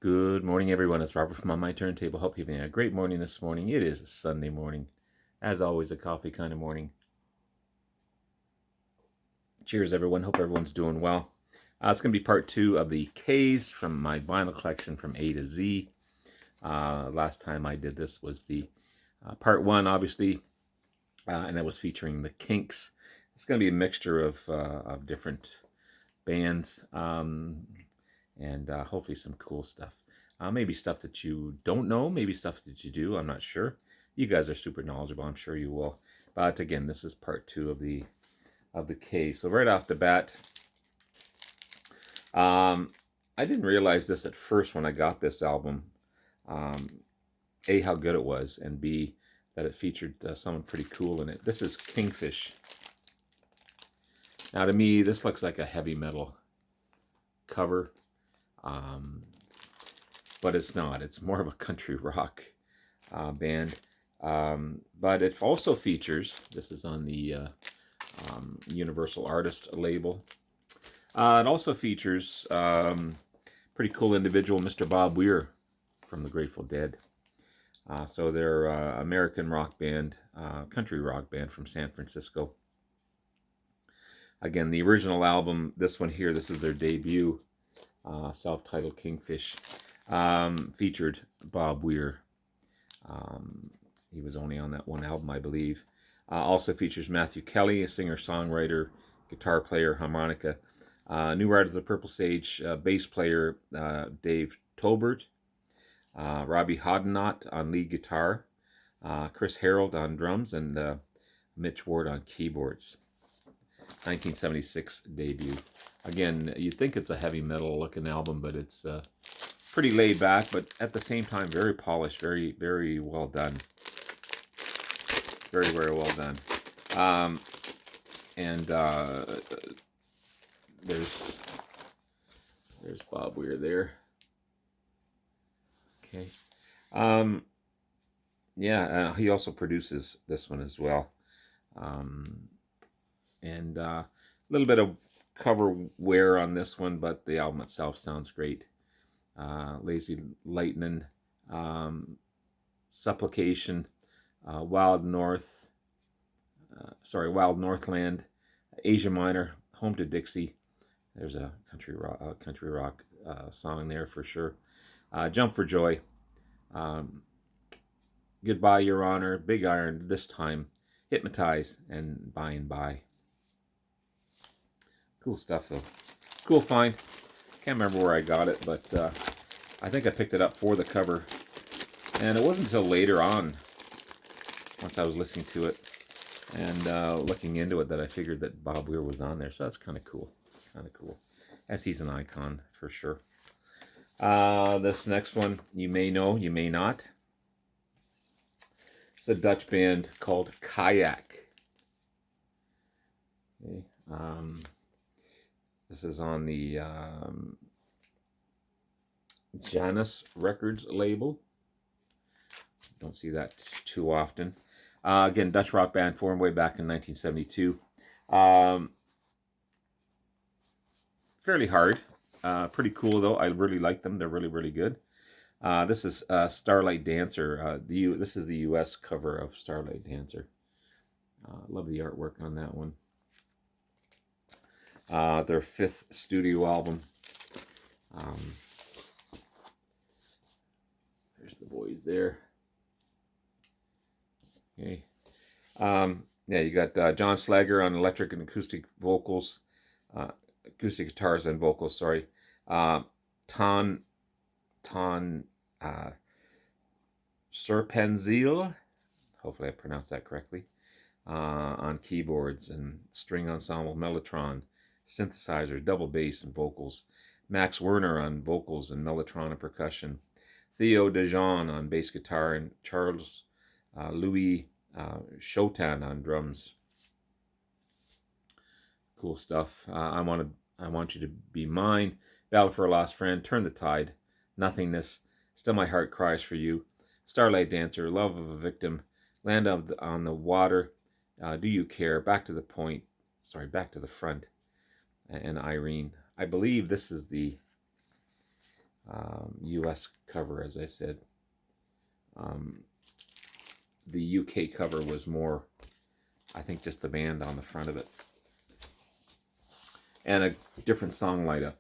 Good morning, everyone. It's Robert from On My Turntable. Hope you're having a great morning this morning. It is a Sunday morning. As always, a coffee kind of morning. Cheers, everyone. Hope everyone's doing well. It's going to be part 2 of the K's from my vinyl collection from A to Z. Last time I did this was the part 1, obviously, and that was featuring the Kinks. It's going to be a mixture of different bands and hopefully some cool stuff. Maybe stuff that you don't know, maybe stuff that you do. I'm not sure. You guys are super knowledgeable. I'm sure you will. But again, this is part 2 of the K. So right off the bat, I didn't realize this at first when I got this album. A, how good it was, and B, that it featured someone pretty cool in it. This is Kingfish. Now to me, this looks like a heavy metal cover. But it's not. It's more of a country rock band. But it also features, this is on the Universal Artist label. It also features pretty cool individual, Mr. Bob Weir from the Grateful Dead. So they're American rock band, country rock band from San Francisco. Again, the original album, this one here, this is their debut. Self-titled Kingfish, featured Bob Weir. He was only on that one album, I believe. Also features Matthew Kelly, a singer-songwriter, guitar player, harmonica. New Riders of the Purple Sage, bass player Dave Tolbert. Robbie Hodnott on lead guitar. Chris Harold on drums, and Mitch Ward on keyboards. 1976 debut. Again, you'd think it's a heavy metal looking album, but it's pretty laid back, but at the same time very polished, very, very well done. Very, very well done. There's Bob Weir there. Okay. He also produces this one as well. And a little bit of cover wear on this one, but the album itself sounds great. Lazy Lightning, Supplication, Wild Northland, Asia Minor, Home to Dixie. There's a country rock song there for sure. Jump for Joy, Goodbye Your Honor, Big Iron, This Time, Hypnotize, and By and By. Cool stuff, though. Cool find. Can't remember where I got it, but I think I picked it up for the cover. And it wasn't until later on, once I was listening to it and looking into it, that I figured that Bob Weir was on there. So that's kind of cool. Kind of cool. As he's an icon, for sure. This next one, you may know, you may not. It's a Dutch band called Kayak. Okay. This is on the Janus Records label. Don't see that too often. Again, Dutch rock band formed way back in 1972. Fairly hard. Pretty cool, though. I really like them. They're really, really good. This is Starlight Dancer. This is the U.S. cover of Starlight Dancer. Love the artwork on that one. Their 5th studio album. There's the boys there. Okay. You got John Slager on electric and acoustic vocals, acoustic guitars and vocals. Sorry. Ton Serpenzeel. Hopefully I pronounced that correctly. On keyboards and string ensemble, mellotron, synthesizer, double bass, and vocals. Max Werner on vocals and mellotron and percussion. Theo Dejean on bass guitar, and Charles Louis Chotan on drums. Cool stuff. I want you to be mine. Battle for a Lost Friend, Turn the Tide, Nothingness, Still My Heart Cries for You, Starlight Dancer, Love of a Victim, Land on the Water, Do You Care, Back to the Front, and Irene. I believe this is the US cover, as I said. The UK cover was more, I think, just the band on the front of it. And a different song lineup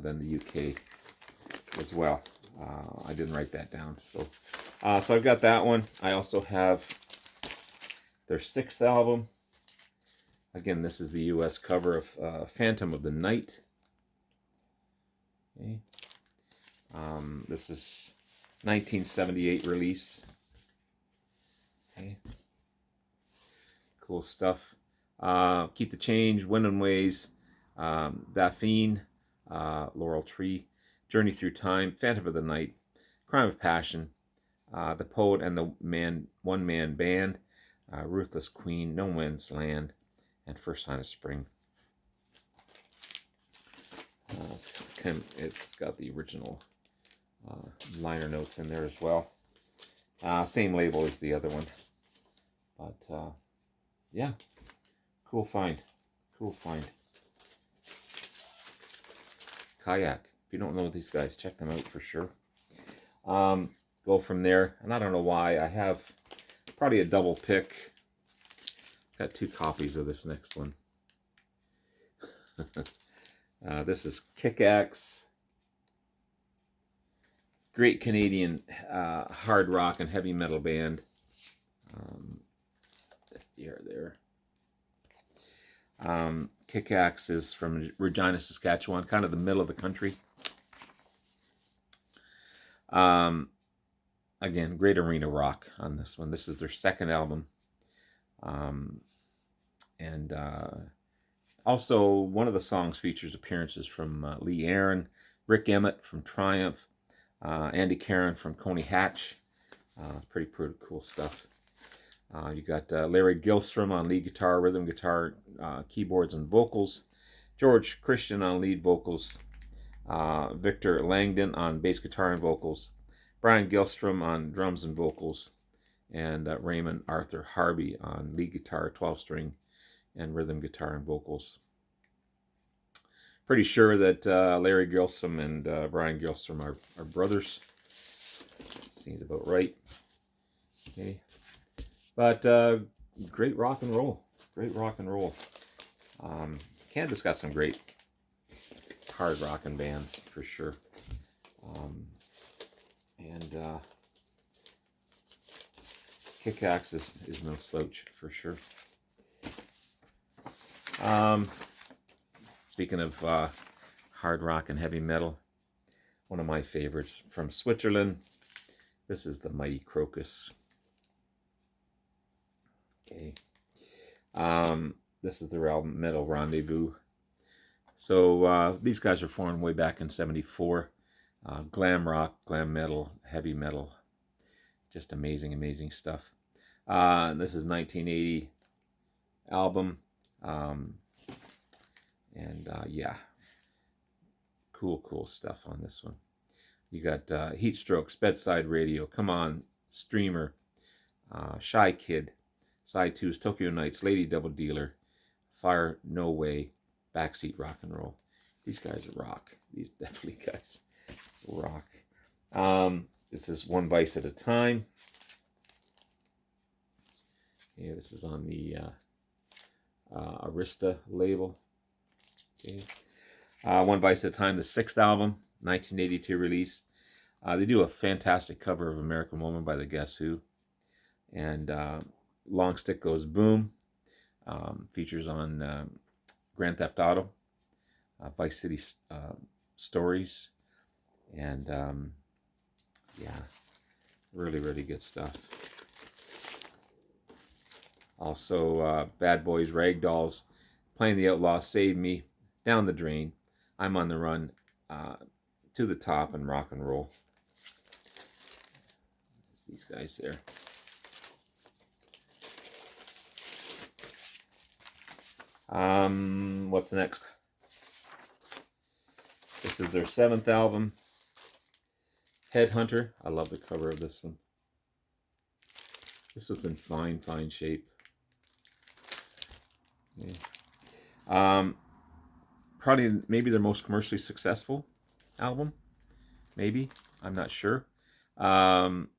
than the UK as well. I didn't write that down. So I've got that one. I also have their 6th album. Again, this is the US cover of Phantom of the Night. Okay. This is 1978 release. Okay. Cool stuff. Keep the Change, Wind and Ways, Daphne, Laurel Tree, Journey Through Time, Phantom of the Night, Crime of Passion, The Poet and the One Man Band, Ruthless Queen, No Man's Land, and First Sign of Spring. It's got the original liner notes in there as well. Same label as the other one. But yeah, cool find. Cool find. Kayak. If you don't know these guys, check them out for sure. Go from there. And I don't know why. I have probably a double pick. Got 2 copies of this next one. This is Kick-Axe. Great Canadian hard rock and heavy metal band. There. Kick-Axe is from Regina, Saskatchewan, kind of the middle of the country. Again, great arena rock on this one. This is their 2nd album. Also, one of the songs features appearances from Lee Aaron, Rick Emmett from Triumph, Andy Caron from Coney Hatch. Pretty cool stuff. You got Larry Gilstrom on lead guitar, rhythm guitar, keyboards, and vocals. George Christian on lead vocals. Victor Langdon on bass guitar and vocals. Brian Gilstrom on drums and vocals. And Raymond Arthur Harvey on lead guitar, 12-string, and rhythm guitar and vocals. Pretty sure that Larry Gilstrom and Brian Gilstrom are brothers. Seems about right. Okay. But great rock and roll. Great rock and roll. Canada's got some great hard rockin' bands for sure. Kick-Axe is no slouch for sure. Speaking of hard rock and heavy metal, one of my favorites from Switzerland. This is the Mighty Crocus. Okay. This is their album Metal Rendezvous. So these guys were formed way back in '74. Glam rock, glam metal, heavy metal. Just amazing, amazing stuff. This is 1980 album. Yeah, cool stuff on this one. You got Heat Strokes, Bedside Radio, Come On, Streamer, Shy Kid, Side 2's Tokyo Nights, Lady Double Dealer, Fire No Way, Backseat Rock and Roll. These guys rock. These definitely guys rock. This is One Vice at a Time. Yeah, this is on the Arista label. Okay. One Vice at a Time, the 6th album, 1982 release. They do a fantastic cover of American Woman by the Guess Who. And Long Stick Goes Boom. Features on Grand Theft Auto, Vice City Stories. And yeah, really good stuff. Also, Bad Boys, Ragdolls, Playing the Outlaw, Save Me, Down the Drain, I'm on the Run, To the Top, and Rock and Roll. There's these guys there. What's next? This is their 7th album, Headhunter. I love the cover of this one. This was in fine shape. Okay. Probably maybe their most commercially successful album. maybe. I'm not sure. Um,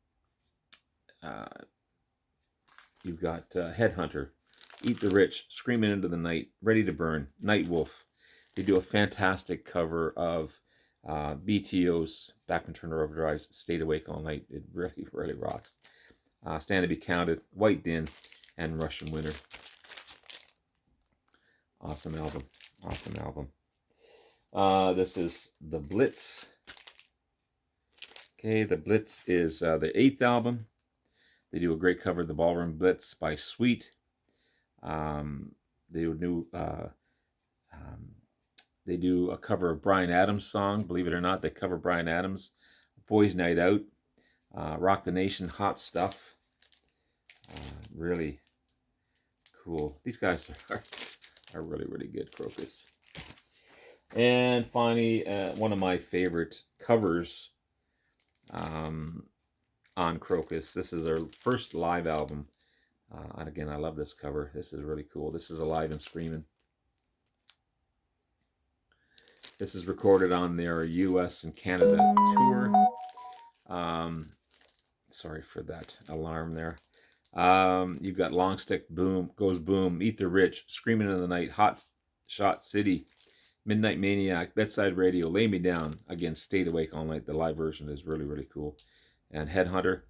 you've got Headhunter, Eat the Rich, Screaming into the Night, Ready to Burn, Night Wolf. They do a fantastic cover of BTO's, Back and Turner Overdrive's Stayed Awake All Night. It really, really rocks. Stand to Be Counted, White Din, and Russian Winter. Awesome album. Awesome album. This is The Blitz. Okay, The Blitz is the 8th album. They do a great cover of The Ballroom Blitz by Sweet. They do a cover of Bryan Adams' song. Believe it or not, they cover Bryan Adams. Boys Night Out. Rock the Nation, Hot Stuff. Really cool. These guys are really, really good, Crocus. And finally, one of my favorite covers on Crocus. This is their first live album. And again, I love this cover. This is really cool. This is Alive and Screaming. This is recorded on their US and Canada tour. Sorry for that alarm there. You've got Long Stick, Boom, Goes Boom, Eat the Rich, Screaming in the Night, Hot Shot City, Midnight Maniac, Bedside Radio, Lay Me Down. Again, Stayed Awake All Night. The live version is really, really cool. And Headhunter.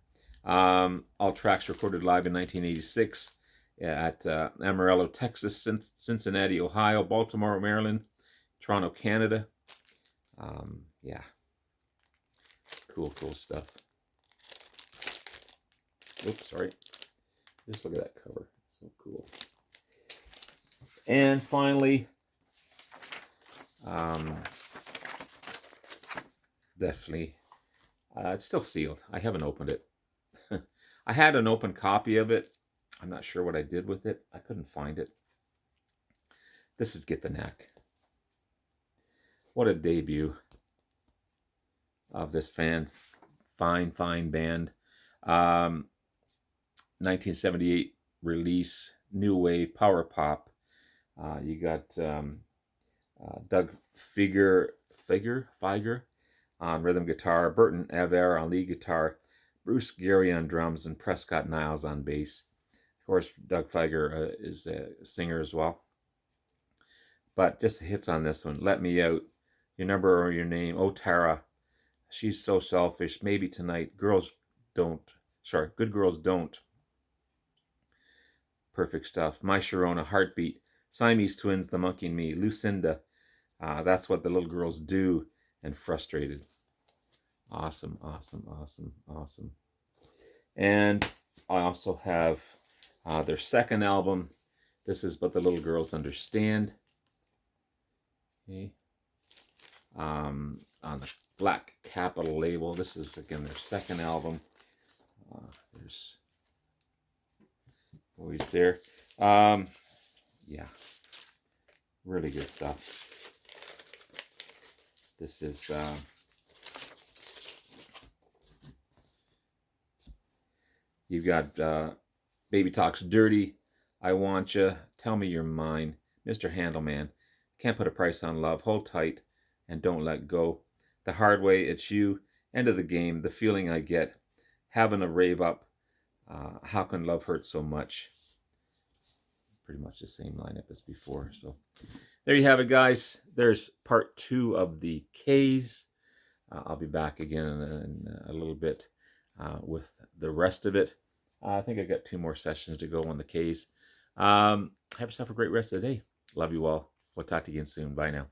All tracks recorded live in 1986 at Amarillo, Texas, Cincinnati, Ohio, Baltimore, Maryland, Toronto, Canada. Yeah. Cool stuff. Oops, sorry. Just look at that cover. So cool. And finally, definitely, it's still sealed. I haven't opened it. I had an open copy of it. I'm not sure what I did with it. I couldn't find it. This is Get the Knack. What a debut of this fine band. 1978 release, new wave, power pop. You got Doug Fieger on rhythm guitar, Burton Aver on lead guitar, Bruce Gary on drums, and Prescott Niles on bass. Of course, Doug Fieger is a singer as well. But just the hits on this one. Let Me Out, Your Number or Your Name, Oh Tara, She's So Selfish, Maybe Tonight, Good Girls Don't. Perfect Stuff, My Sharona, Heartbeat, Siamese Twins, The Monkey and Me, Lucinda, That's What the Little Girls Do, and Frustrated. Awesome. And I also have their second album. This is But the Little Girls Understand. Okay. On the Black Capital label. This is, again, their second album. There's boys there. Yeah. Really good stuff. This is... You've got Baby Talks Dirty, I Want Ya, Tell Me You're Mine, Mr. Handelman, Can't Put a Price on Love, Hold Tight, and Don't Let Go. The Hard Way, It's You, End of the Game, The Feeling I Get, Having a Rave Up, How Can Love Hurt So Much. Pretty much the same lineup as before. So there you have it, guys. There's part 2 of the K's. I'll be back again in a little bit. With the rest of it. I think I got 2 more sessions to go on the K's. Have yourself a great rest of the day. Love you all. We'll talk to you again soon. Bye now.